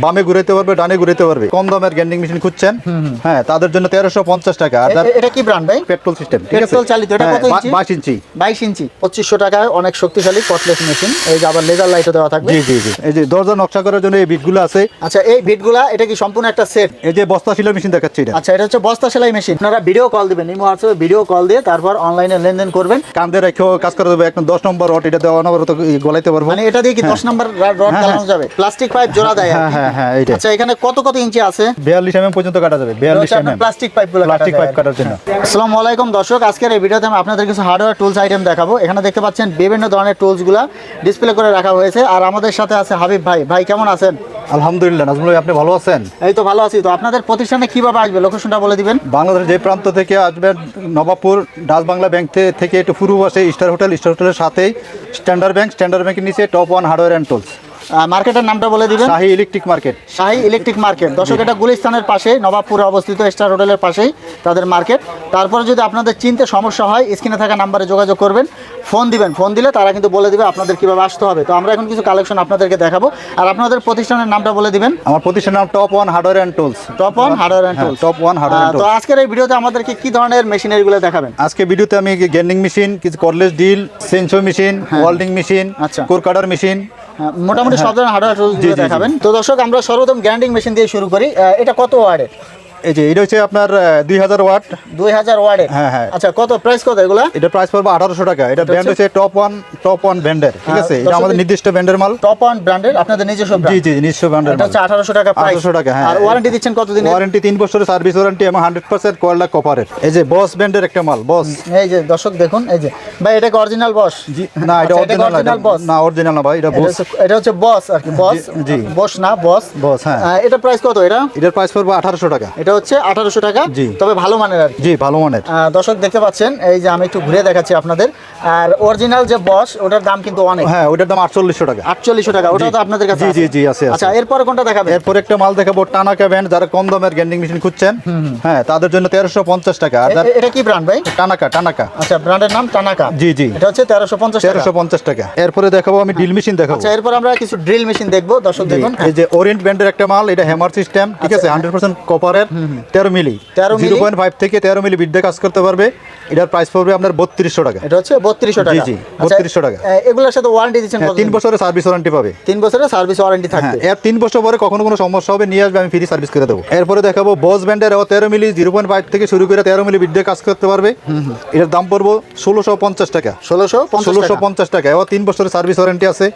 বামে ঘুরাইতে পারবে, ডানে ঘুরাইতে পারবে। কম দামের গ্রাইন্ডিং মেশিন খুঁজছেন, হ্যাঁ, তাদের জন্য 1350 টাকা। আর এটা কি ব্র্যান্ড ভাই? পেট্রোল সিস্টেম, ঠিক আছে, পেট্রোল চালিত। এটা কত ইঞ্চি? 22 ইঞ্চি। 22 ইঞ্চি 2500 টাকায় অনেক শক্তিশালী কটলেস মেশিন। এই যে আবার লেজার লাইটও দেওয়া থাকবে। জি জি জি। এই যে দরজা নকশা করার জন্য এই বিটগুলো আছে। আচ্ছা, এই বিটগুলা এটা কি সম্পূর্ণ একটা সেট? এই যে বস্তা সেলাই মেশিন দেখাচ্ছি এটা। আচ্ছা, এটা হচ্ছে বস্তা সেলাই মেশিন। আপনারা ভিডিও কল দিবেন, ইমো হোয়াটসঅ্যাপে ভিডিও কল দিয়ে তারপর অনলাইনে লেনদেন করবেন। কান্দে রেখেও কাজ করে দেবে। একদম 10 নম্বর রড, এটা দেওয়া অনবরত গলাইতে পারবো। মানে এটা দিয়ে কি 10 নাম্বার রড চালানো যাবে? প্লাস্টিক পাইপ জোড়া দেয়। হ্যাঁ হ্যাঁ হ্যাঁ, এইটা। আচ্ছা, এখানে কত ইঞ্চি আছে? 42 mm পর্যন্ত কাটা যাবে। 42 mm প্লাস্টিক পাইপগুলো প্লাস্টিক পাইপ কাটার জন্য। আসসালামু আলাইকুম দর্শক, আজকের এই ভিডিওতে আমি আপনাদের কিছু হার্ডওয়্যার টুলস আইটেম দেখাবো। এখানে দেখতে পাচ্ছেন বিভিন্ন ধরনের টুলসগুলো ডিসপ্লে করে রাখা হয়েছে। আর আমাদের সাথে আছে হাবিব ভাই। ভাই কেমন আছেন? আলহামদুলিল্লাহ নাজমুল ভাই, আপনি ভালো আছেন? এই তো ভালো আছি। তো আপনাদের প্রতিষ্ঠানে কিভাবে আসবে, লোকেশনটা বলে দিবেন। বাংলাদেশের যে প্রান্ত থেকে আসবেন, নবাবপুর ডাচ বাংলা ব্যাংক থেকে একটু পূর্ব পাশে স্টার হোটেলের সাথেই স্ট্যান্ডার্ড ব্যাংকের নিচে top one hardware and tools. মার্কেটের নামটা বলে দিবেন। শাহী ইলেকট্রিক মার্কেট। শাহী ইলেকট্রিক মার্কেট। দর্শক, এটা গুলিস্তানের পাশে নবাবপুরে অবস্থিত, স্টার হোটেলের পাশেই তাদের মার্কেট। তারপরে যদি আপনাদের চিনতে সমস্যা হয়, স্ক্রিনে থাকা নাম্বারে যোগাযোগ করবেন, ফোন দিবেন। ফোন দিলে তারা কিন্তু বলে দিবে আপনাদের কিভাবে আসতে হবে। তো আমরা এখন কিছু কালেকশন আপনাদেরকে দেখাবো। আর আপনাদের প্রতিষ্ঠানের নামটা বলে দিবেন। আমার প্রতিষ্ঠানের নাম top one hardware and tools. Top one hardware and tools. Top one hardware. তো আজকের এই ভিডিওতে আমাদেরকে কি ধরনের মেশিনারিগুলো দেখাবেন? আজকে ভিডিওতে আমি গ্রাইন্ডিং মেশিন, কিছু কর্ডলেস ড্রিল, সেন্সো মেশিন, ওয়েল্ডিং মেশিন, আচ্ছা, কোর কাটার মেশিন, মোটামুটি সব ধরনের হার্ডওয়্যার টুলস দেখাবেন। তো দর্শক, আমরা সর্বপ্রথম গ্রাইন্ডিং মেশিন দিয়ে শুরু করি। এটা কত ওয়াটের? এই যে এটা হচ্ছে আপনার 2000 ওয়াট। 2000 ওয়াটের। হ্যাঁ হ্যাঁ। আচ্ছা, কত প্রাইস কত এগুলা? এটা প্রাইস পড়বে 1800 টাকা। এটা ব্র্যান্ড হচ্ছে টপ ওয়ান ব্র্যান্ডের, ঠিক আছে। এটা আমাদের নির্দিষ্ট ব্র্যান্ডের মাল। টপ ওয়ান ব্র্যান্ডের, আপনাদের নিজস্ব ব্র্যান্ড? জি জি, নিজস্ব ব্র্যান্ডের মাল। এটা হচ্ছে 1800 টাকা প্রাইস। 1800 টাকা, হ্যাঁ। আর ওয়ারেন্টি দিচ্ছেন কতদিন? ওয়ারেন্টি 3 বছরের সার্ভিস ওয়ারেন্টি এবং 100% কোয়ালিটি কপারের। এই যে বস ব্র্যান্ডের একটা মাল, বস। এই যে দর্শক দেখুন, এই যে ভাই, এটা কি অরিজিনাল বস? জি না, এটা অরিজিনাল না, অরিজিনাল না ভাই, এটা বস। এটা হচ্ছে বস আর কি, বস। জি, বস না, বস। বস, হ্যাঁ। এটা প্রাইস কত? এটার প্রাইস পড়বে 1800 টাকা। এটা হচ্ছে 1800 টাকা। জি। তবে ভালো মানের আর কি। জি, ভালো মানের। দর্শক দেখতে পাচ্ছেন, এই যে আমি একটু ঘুরে দেখাচ্ছি আপনাদের। আর অরিজিনাল যে বস, ওটার দাম কিন্তু অনেক। হ্যাঁ, ওটার দাম 4800 টাকা। 4800 টাকা। ওটা তো আপনাদের কাছে? জি জি জি, আছে। আচ্ছা, এরপরে কোনটা দেখাবেন? এরপর একটা মাল দেখাবো, টানাকা ব্র্যান্ড। যারা কম দামের গ্রাইন্ডিং মেশিন খুঁজছেন, হ্যাঁ, তাদের জন্য 1350 টাকা। আর এটা কি ব্র্যান্ড ভাই? টানাকা। আচ্ছা, ব্র্যান্ডের নাম টানাকা। জি জি। এটা হচ্ছে 1350 টাকা। এরপরে দেখাবো আমি ড্রিল মেশিন দেখাবো। আচ্ছা, এরপর আমরা কিছু ড্রিল মেশিন দেখবো। দর্শক দেখুন, এই যে ওরিয়েন্ট ব্র্যান্ডের একটা মাল, এটা হ্যামার সিস্টেম, ঠিক আছে, 100% কপারের, 13 মিলি, 0.5 থেকে 13 মিলি বিট দিয়ে কাজ করতে পারবে। এটার প্রাইস পড়বে আপনার 3200 টাকা। এটা হচ্ছে 3200 টাকা। জি জি, 3200 টাকা। এগুলোর সাথে ওয়ারেন্টি দিচ্ছেন কত? 3 বছরের সার্ভিস ওয়ারেন্টি পাবে। 3 বছরের সার্ভিস ওয়ারেন্টি থাকবে। এর 3 বছর পরে কখনো কোনো সমস্যা হবে, নিয়ে আসবে, আমি ফ্রি সার্ভিস করে দেবো। এরপরে দেখাবো বস ব্র্যান্ডের 13 মিলি, 0.5 থেকে শুরু করে 13 মিলি বিট দিয়ে কাজ করতে পারবে। এটার দাম পড়বে 1650 টাকা। 1650 টাকা। এবার 3 বছরের সার্ভিস ওয়ারেন্টি আছে।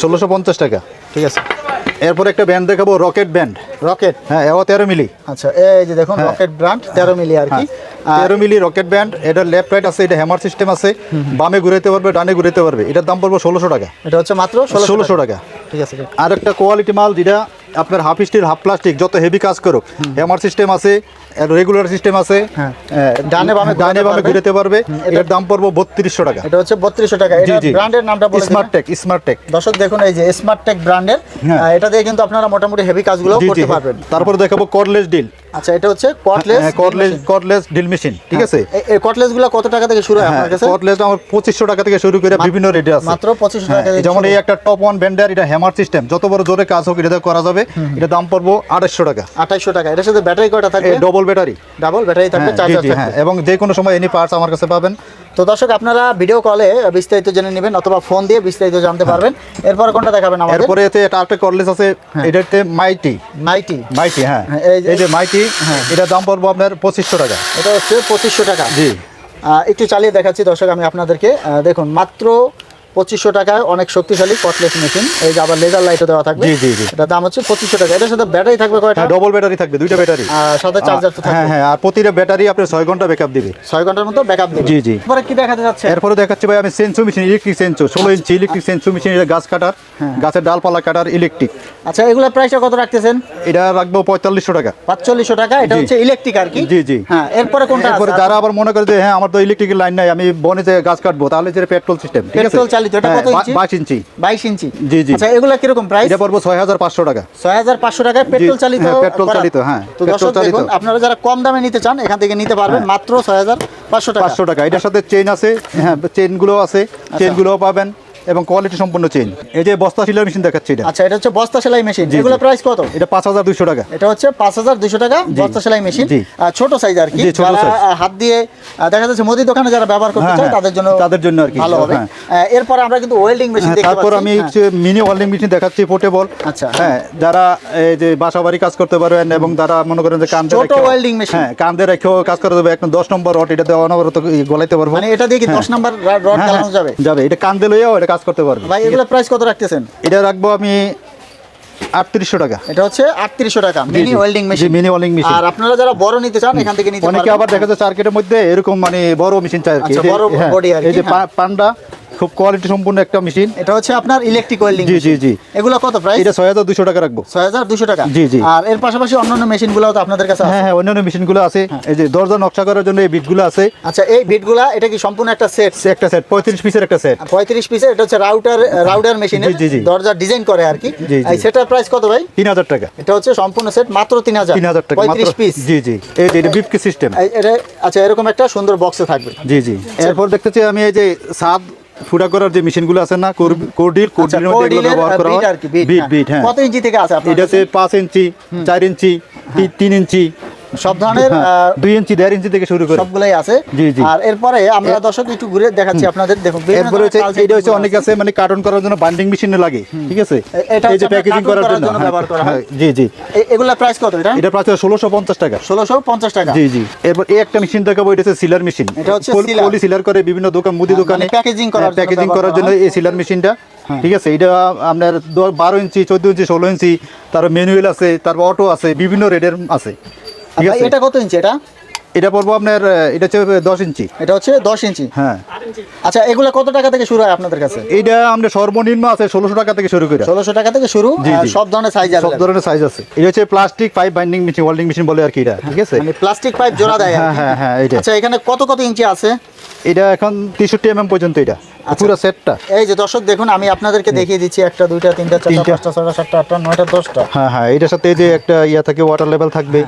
1650 টাকা, ঠিক আছে। এরপর একটা ব্র্যান্ড দেখাবো, রকেট ব্র্যান্ড। রকেট, হ্যাঁ, এও 13 মিলি। আচ্ছা, এই যে দেখুন, রকেট ব্র্যান্ড 13 মিলি আর কি। 13 মিলি রকেট ব্র্যান্ড। এটা লেফট রাইট আছে, এটা হ্যামার সিস্টেম আছে, বামে ঘুরাইতে পারবে, ডানে ঘুরাইতে পারবে। এটার দাম পড়বে 1600 টাকা। এটা হচ্ছে মাত্র 1600 টাকা। ঠিক আছে। আর একটা কোয়ালিটি মাল, যেটা আপনার হাফ স্টিল হাফ প্লাস্টিক, যত হেভি কাজ করুক, হ্যামার সিস্টেম আছে, রেগুলার সিস্টেম আছে, ডানে বামে ঘুরাতে পারবে। এটার দাম পড়বে 3200 টাকা। এটা হচ্ছে 3200 টাকা। এটা ব্র্যান্ডের নামটা বলে দিন। Smart tech. দর্শক দেখুন, এই যে স্মার্ট টেক ব্র্যান্ডের। এটা দিয়ে কিন্তু আপনারা মোটামুটি হেভি কাজগুলো করতে পারবেন। তারপর দেখাবো কর্ডলেস ডিল। আচ্ছা, এটা হচ্ছে কর্ডলেস ড্রিল মেশিন, ঠিক আছে। এই কর্ডলেস গুলো কত টাকা থেকে শুরু হয় আপনার কাছে? কর্ডলেস আমার 2500 টাকা থেকে শুরু করে বিভিন্ন রেটে আছে। মাত্র 2500 টাকা। যেমন এই একটা টপ ওয়ান ব্র্যান্ডের, এটা হ্যামার সিস্টেম, যত বড় জোরে কাজ হোক এটা করা যাবে। এটা দাম পড়বে 2800 টাকা। 2800 টাকা। এটার সাথে ব্যাটারি কয়টা থাকবে? ডাবল ব্যাটারি থাকবে, চার্জার থাকবে। এবং যে কোনো সময় এনি পার্টস আমার কাছে পাবেন। তো দর্শক, আপনারা ভিডিও কলে বিস্তারিত জেনে নেবেন অথবা ফোন দিয়ে বিস্তারিত জানতে পারবেন। এরপর কোনটা দেখাবেন আমাদের? এরপরে এতে এটা একটা কর্ডলেস আছে, এটাতে মাইটি। হ্যাঁ, এই যে মাইটি, এটা দাম পড়বে আপনার 2500 টাকা। এটা হচ্ছে 2500 টাকা। জি। একটু চালিয়ে দেখাচ্ছি দর্শক আমি আপনাদেরকে। দেখুন, মাত্র 2500 টাকায় অনেক শক্তিশালী কটলেস মেশিন। এই যে আবার লেজার লাইটও দেওয়া থাকবে। জি জি জি। এটা দাম হচ্ছে 2500 টাকা। এটার সাথে ব্যাটারি থাকবে কয়টা? ডবল ব্যাটারি থাকবে, দুইটা ব্যাটারি। আর সাথে চার্জার তো থাকবে। হ্যাঁ, আর প্রতিটা ব্যাটারি আপনার 6 ঘন্টা ব্যাকআপ দিবে। 6 ঘন্টার মতো ব্যাকআপ দিবে। জি জি। এরপরে কি দেখাতে যাচ্ছে? এরপরে দেখাচ্ছি ভাই আমি সেন্সো মেশিন, ইলেকট্রিক সেন্সো, 16 ইঞ্চি ইলেকট্রিক সেন্সো মেশিন। এটা গাছ কাটার, গাছের ডালপালা কাটার, ইলেকট্রিক। আচ্ছা, এগুলা প্রাইসটা কত রাখতেছেন? এটা রাখবো 4500 টাকা। 4500 টাকা। এটা হচ্ছে ইলেকট্রিক আর কি। জি জি। হ্যাঁ, এরপরে কোনটা আছে? এরপরে যারা আবার মনে করে যে হ্যাঁ, আমার তো ইলেকট্রিকের লাইন নাই, আমি বনে যে গাছ কাটবো, তাহলে যে পেট্রোল সিস্টেম, ঠিক আছে, পেট্রোল চালিত। এটা কত ইঞ্চি? 22 ইঞ্চি। 22 ইঞ্চি। জি জি। আচ্ছা, এগুলা কিরকম প্রাইস? এটা পড়বে 6500 টাকা। 6500 টাকায় পেট্রোল চালিত। পেট্রোল চালিত, হ্যাঁ। তো দর্শক দেখুন, আপনারা যারা কম দামে নিতে চান এখান থেকে নিতে পারবেন মাত্র 6500 টাকা। 500 টাকা। এটার সাথে চেইন আছে, হ্যাঁ, চেইনগুলো আছে, চেইনগুলোও পাবেন। এবং কোয়ালিটি সম্পন্ন চেইন। এই যে বস্তা সেলাই মেশিন দেখাচ্ছি এটা। আচ্ছা, এটা হচ্ছে বস্তা সেলাই মেশিন। জি, এগুলো জি। প্রাইস কত? এটা 5200 টাকা। এটা হচ্ছে 5200 টাকা বস্তা সেলাই মেশিন। জি। ছোট সাইজ আর কি, জি, ছোট যারা size। হাত দিয়ে দেখা যাচ্ছে মুদি দোকানে যারা ব্যবহার করতে হ্যাঁ, চায় হ্যাঁ, তাদের জন্য আর কি ভালো হবে। হ্যাঁ। এরপর আমরা কিন্তু ওয়েল্ডিং মেশিন দেখতে তারপর পাচ্ছি। আমি হ্যাঁ। মিনি ওয়েল্ডিং মেশিন দেখাচ্ছি পোর্টেবল। আচ্ছা। হ্যাঁ, যারা এই যে বাসা বাড়ি কাজ করতে পারবেন এবং যারা মনে করেন যে কান্দে ছোট welding machine। হ্যাঁ, কান্দে রেখেও কাজ করে দেবে, একদম 10 নম্বর রড এটা দেওয়া অনবরত গলাইতে পারবো। মানে এটা দিয়ে কি 10 নাম্বার রড হ্যাঁ, চালানো যাবে? যাবে, এটা কান্দে লইয়াও এটা কাজ করতে পারবে। ভাই এগুলো প্রাইস কত রাখতেছেন? এটা রাখবো আমি 3800 টাকা। এটা হচ্ছে 3800 টাকা মিনি জি। Welding machine. জি, mini welding machine। আর আপনারা যারা বড় নিতে চান এখান থেকে নিতে অনেকে পারবেন। আবার দেখা যাচ্ছে চার্কেটের মধ্যে এরকম মানে বড় মেশিন চাই আর কি। আচ্ছা, এই যে- বড় হ্যাঁ, body আর কি, এই যে হ্যাঁ। পান্ডা খুব কোয়ালিটি সম্পূর্ণ একটা মেশিন। এটা হচ্ছে আপনার ইলেকট্রিক ওয়েল্ডিং জি, জি, জি। এগুলো কত প্রাইস? এটা 6200 টাকা রাখবো। 6200 টাকা। জি, জি। আর এর পাশাপাশি অন্যান্য মেশিনগুলো তো আপনাদের কাছে আছে। হ্যাঁ, হ্যাঁ, অন্যান্য মেশিনগুলো আছে। এই যে দরজা নকশা করার জন্য এই বিটগুলো আছে। আচ্ছা, এই বিটগুলা এটা কি সম্পূর্ণ একটা সেট? একটা সেট 35 পিসের একটা সেট। 35 পিসের। এটা হচ্ছে রাউটার মেশিনের জি, জি, জি। দরজা ডিজাইন করে আর কি। জি, জি। এই সেটার প্রাইস কত ভাই? 3000 টাকা। এটা হচ্ছে সম্পূর্ণ সেট মাত্র 3000 টাকা 35 মাত্র। পিস। জি, জি। এই যে এটা বিপকি সিস্টেম। এটা আচ্ছা, এরকম একটা সুন্দর বক্সে থাকবে। জি, জি। এরপর দেখতেছি আমি এই যে ছাদ ফুটা করার যে মেশিনগুলো আছে না, কোরডিলের আচ্ছা, মধ্যে এগুলো কোর্ডিলের ব্যবহার করা বিট হয়। আর কি, বিট, বিট, হ্যাঁ। কত ইঞ্চি থেকে আছে আপনার এটা কাছে? হচ্ছে 5 ইঞ্চি, 4 ইঞ্চি, 3 ইঞ্চি, সব ধরনের 2 ইঞ্চি, 1.5 ইঞ্চি থেকে শুরু করে। সবগুলাই আছে। জি, জি। আর এরপরে আমরা দর্শক একটু ঘুরে দেখাচ্ছি আপনাদের। দেখুন বিভিন্ন এরপরে হচ্ছে ধরনের এটা হচ্ছে অনেক আছে মানে কার্টন করার জন্য বান্ডিং মেশিনে লাগে, ঠিক আছে? এটা এই যে হচ্ছে প্যাকেজিং কার্টুন করার করার জন্য জন্য ব্যবহার করা হয়। জি, জি। এগুলা প্রাইস কত? এটা এটা প্রায় 1650 টাকা। 1650 টাকা। জি, জি। এরপর এই একটা মেশিন দেখাবো, এটা হচ্ছে সিলার মেশিন। এটা হচ্ছে sealer। পলি সিলার করে বিভিন্ন দোকান, মুদি দোকানে প্যাকেজিং করার জন্য প্যাকেজিং ব্যবহার করার করা জন্য হয়। এই সিলার মেশিনটা, ঠিক আছে? এটা আপনার 12 ইঞ্চি, 14 ইঞ্চি, 16 ইঞ্চি, তারপর ম্যানুয়াল আছে, তারপর অটো আছে, বিভিন্ন রেটের আছে, ঠিক ভাই, আছে? এটা কত ইঞ্চি? এটা পড়বো আপনার, এটা হচ্ছে 10 ইঞ্চি। এটা হচ্ছে 10 ইঞ্চি। হ্যাঁ। আচ্ছা, এগুলা কত টাকা থেকে শুরু হয় আপনাদের কাছে? এটা আমরা সর্বনিম্ন আছে 1600 টাকা থেকে শুরু করে। 1600 টাকা থেকে শুরু। জি, আর জি। সব ধরনের সাইজ আছে। সব ধরনের সাইজ আছে। এটা হচ্ছে plastic pipe binding machine, welding machine বলে আর কি এটা, ঠিক আছে? মানে প্লাস্টিক পাইপ জোড়া দেয় আর হ্যাঁ, কি। হ্যাঁ, হ্যাঁ, এটা। আচ্ছা, এখানে কত ইঞ্চি আছে? এটা এখন 63 mm পর্যন্ত, এটা পুরো সেটটা। এই যে দর্শক দেখুন, আমি আপনাদেরকে দেখিয়ে দিচ্ছি 1 2 3 4 5 6 7 8 9 10টা। হ্যাঁ, হ্যাঁ, এটার সাথে এই যে একটা ইয়া থাকে, ওয়াটার লেভেল থাকবে,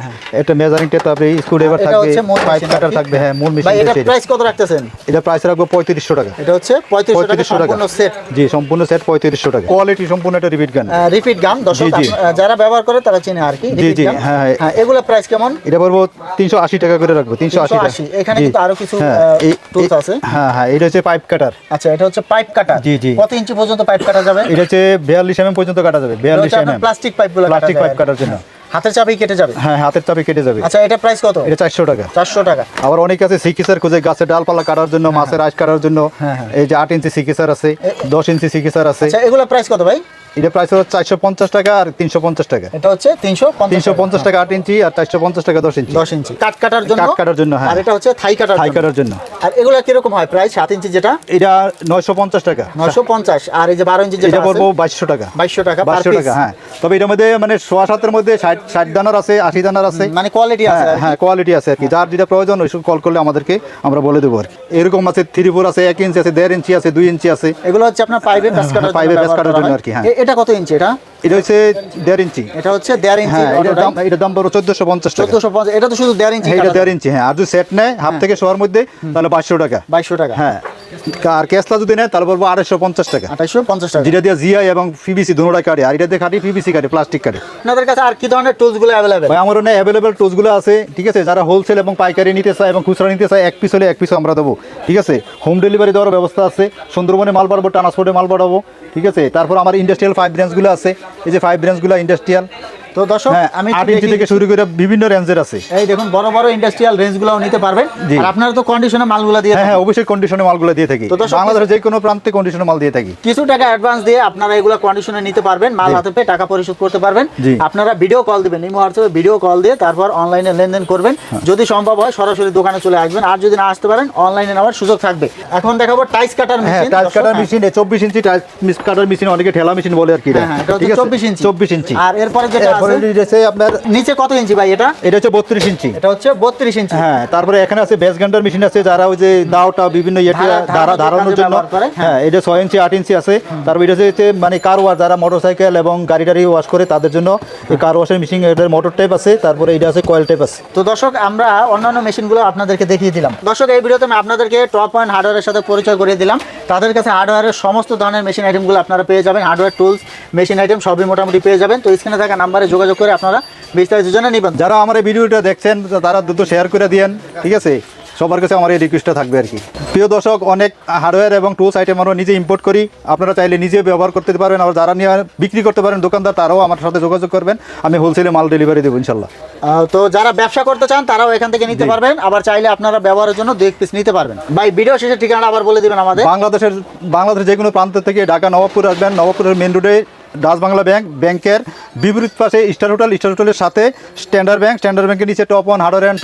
একটা মেজারিং টেপ, তারপরে স্ক্রুড্রাইভার এটা থাকবে, হচ্ছে মূল পাইপ মেশিন কাটার আর কি। থাকবে। হ্যাঁ, মূল ভাই, এটা মেশিন। প্রাইস কত রাখতেছেন? এটা প্রাইস রাখবো 3500 টাকা। এটা হচ্ছে 3500 টাকা 3500 টাকা সম্পূর্ণ সেট। জি, সম্পূর্ণ সেট 3500 টাকা। কোয়ালিটি সম্পূর্ণ একটা রিপিট গান। রিপিট গান। দর্শক জি, জি। যারা ব্যবহার করে তারা চেনে আর কি। জি, repeat জি, gun। হ্যাঁ, হ্যাঁ। হ্যাঁ, এগুলা প্রাইস কেমন? এটা পড়বো 380 টাকা করে রাখবো, 380 টাকা। 380। এখানে জি। কিন্তু আরো কিছু হ্যাঁ, টুলস আছে। হ্যাঁ, হ্যাঁ, এটা হচ্ছে পাইপ কাটার। আচ্ছা, এটা হচ্ছে পাইপ কাটা। জি, জি। কত ইঞ্চি পর্যন্ত পাইপ কাটা যাবে? এটা হচ্ছে 42 mm পর্যন্ত কাটা যাবে, 42 mm। প্লাস্টিক পাইপগুলো প্লাস্টিক পাইপ কাটার জন্য। হাতের চাপেই কেটে যাবে। হ্যাঁ, হাতের চাপে কেটে যাবে। আচ্ছা, এটা প্রাইস কত? এটা 400 টাকা। 400 টাকা। আবার অনেক আছে সিকিসার খোঁজে, গাছের ডালপালা কাটার জন্য, মাছের আঁশ কাটার জন্য। হ্যাঁ, হ্যাঁ। এই যে 8 ইঞ্চি সিকিসার আছে, 10 ইঞ্চি সিকিসার আছে। আচ্ছা, এগুলো প্রাইস কত ভাই? এটা প্রাইস হচ্ছে 450 টাকা আর 350 টাকা। এটা হচ্ছে 350 টাকা 8 ইঞ্চি আর 450 টাকা 10 ইঞ্চি। 10 ইঞ্চি কাট কাটার জন্য। কাট কাটার জন্য, হ্যাঁ। আর এটা হচ্ছে থাই কাটার থাই জন্য। কাটার জন্য। আর এগুলো কিরকম হয় প্রাইস? 7 ইঞ্চি যেটা এটা 950 টাকা। 950। আর এই যে 12 ইঞ্চি যেটা এটা আছে পড়বো 2200 টাকা। 2200 টাকা per 2200 টাকা, piece। হ্যাঁ। তবে এটার মধ্যে মানে 7.5 মধ্যে 60 দানার আছে, 80 দানার আছে। মানে কোয়ালিটি আছে হ্যাঁ, আর কি। হ্যাঁ, কোয়ালিটি আছে আর কি। যার যেটা প্রয়োজন ওই কল করলে আমাদেরকে আমরা বলে দেবো আর কি। এরকম আছে 3/4 আছে, 1 ইঞ্চি আছে, 1.5 ইঞ্চি আছে, 2 ইঞ্চি আছে। এগুলো হচ্ছে আপনার পাইপের প্যাচ কাটার জন্য। পাইপের প্যাচ ব্যবহার কাটার করা জন্য হয়। আর কি, হ্যাঁ। এটা কত ইঞ্চি? এটা হচ্ছে 1.5 ইঞ্চি। এটা হচ্ছে 1.5 ইঞ্চি। হ্যাঁ, এটার দাম পড়ো 1450 টাকা। 1450। এটা তো শুধু 1.5 ইঞ্চি। এটা 1.5 ইঞ্চি, হ্যাঁ। আর যদি সেট নেয় হাফ থেকে শোয়ার মধ্যে, তাহলে 500 টাকা। 2200 টাকা। হ্যাঁ। আর ক্যাশলা যদি নেয় তাহলে বলবো 250 টাকা। 2850 টাকা। যেটা দিয়ে জিআই এবং পিভিসি দুটোটা কাটে, আর এটা দিয়ে কাটি পিভিসি কাটে, প্লাস্টিক কাটে। আপনাদের কাছে আর কি ধরনের টুলস গুলো অ্যাভেলেবেল? ভাই, আমার ওখানে অ্যাভেলেবেল টুলসগুলো আছে, ঠিক আছে? যারা হোলসেল এবং পাইকারি নিতে চায় এবং খুচরা নিতে চায়, 1 পিস হলে 1 পিস আমরা দেবো, ঠিক আছে? হোম ডেলিভারি দেওয়ার ব্যবস্থা আছে। সুন্দরবনে মাল পাঠাবো, ট্রান্সপোর্টে মাল পাঠাবো, ঠিক আছে? তারপর আমার ইন্ডাস্ট্রিয়াল 5 ব্রাঞ্চগুলো আছে। এই যে 5 ব্রাঞ্চগুলো ইন্ডাস্ট্রিয়াল। তো দর্শক, হ্যাঁ, আমি 8 ইঞ্চি থেকে শুরু করে বিভিন্ন রেঞ্জের আছে। এই দেখুন, বড় বড় ইন্ডাস্ট্রিয়াল রেঞ্জগুলোও নিতে পারবেন। জি। আর আপনারা তো কন্ডিশনে মালগুলো দিয়ে হ্যাঁ, থাকেন। হ্যাঁ, অবশ্যই কন্ডিশনে মালগুলো দিয়ে থাকি। তো দর্শক, বাংলাদেশের যে কোনো প্রান্তে কন্ডিশনে মাল দিয়ে থাকি। কিছু টাকা অ্যাডভান্স দিয়ে আপনারা এগুলো কন্ডিশনে নিতে পারবেন, মাল হাতে পেয়ে টাকা পরিশোধ করতে পারবেন। জি। আপনারা ভিডিও কল দিবেন, ইমো হোয়াটসঅ্যাপে ভিডিও কল দিয়ে তারপর অনলাইনে লেনদেন করবেন। যদি সম্ভব হয় সরাসরি দোকানে চলে আসবেন, আর যদি না আসতে পারেন অনলাইনে নেওয়ার সুযোগ থাকবে। এখন দেখাবো টাইস কাটার হ্যাঁ, মেশিন। টাইলস কাটার মেশিন 24 ইঞ্চি টাইলস কাটার মেশিন, অনেকে ঠেলা মেশিন বলে আর কি। হ্যাঁ, এটা হচ্ছে ঠিক আছে? 24 ইঞ্চি। 24 ইঞ্চি। আর এরপরে যেটা আছে আছে এটা হচ্ছে আপনার নিচে কত ইঞ্চি ভাই এটা? এটা হচ্ছে 32 ইঞ্চি। এটা হচ্ছে 32 ইঞ্চি। হ্যাঁ, তারপরে এখানে আছে বেস গ্রাইন্ডার মেশিন আছে, যারা ওই যে দাওটা বিভিন্ন ধারানোর জন্য। হ্যাঁ, এটা 6 ইঞ্চি 8 ইঞ্চি আছে। তারপর এটা হচ্ছে মানে কার ওয়াশ, যারা মোটরসাইকেল এবং গাড়ি টাড়ি ওয়াশ করে তাদের জন্য এই কার ওয়াশের মেশিন, এটার মোটর টাইপ আছে। তারপরে এটা আছে কয়েল টাইপ আছে। তো দর্শক, আমরা অন্যান্য মেশিনগুলো আপনাদেরকে দেখিয়ে দিলাম। দর্শক, এই ভিডিওতে আমি আপনাদেরকে টপ পয়েন্ট হার্ডওয়্যারের সাথে পরিচয় করিয়ে দিলাম। তাদের কাছে হার্ডওয়্যারের সমস্ত ধরনের মেশিন আইটেমগুলো আপনারা পেয়ে যাবেন। হার্ডওয়্যার, টুলস, মেশিন আইটেম সবই মোটামুটি পেয়ে যাবেন। তো স্ক্রিনে থাকা নাম্বারে যোগাযোগ করে আপনারা বিস্তারিত জেনে নেবেন। যারা আমার এই ভিডিওটা দেখছেন তারা দ্রুত শেয়ার করে দিয়েন, ঠিক আছে? সবার কাছে আমার এই রিকোয়েস্টটা থাকবে আর কি। প্রিয় দর্শক, অনেক হার্ডওয়্যার এবং টুলস আইটেম আমরা নিজে ইম্পোর্ট করি। আপনারা চাইলে নিজে ব্যবহার করতে পারবেন। আর যারা নিয়ে বিক্রি করতে পারেন দোকানদার, তারাও আমার সাথে যোগাযোগ করবেন। আমি হোলসেলে মাল ডেলিভারি দেবো ইনশাল্লাহ। তো যারা ব্যবসা করতে চান তারাও এখান থেকে নিতে পারবেন। আবার চাইলে আপনারা ব্যবহারের জন্য 2 পিস নিতে পারবেন। ভাই, ভিডিও শেষে ঠিকানা আবার বলে দিবেন আমাদের। বাংলাদেশের যে কোনো প্রান্ত থেকে ঢাকা নবাবপুর আসবেন। নবাবপুরের মেন রোডে ডাচ বাংলা ব্যাংকের বিপরীত পাশে স্টার হোটেলের সাথে স্ট্যান্ডার্ড ব্যাংকের নিচে টপ ওয়ান হার্ডওয়্যার অ্যান্ড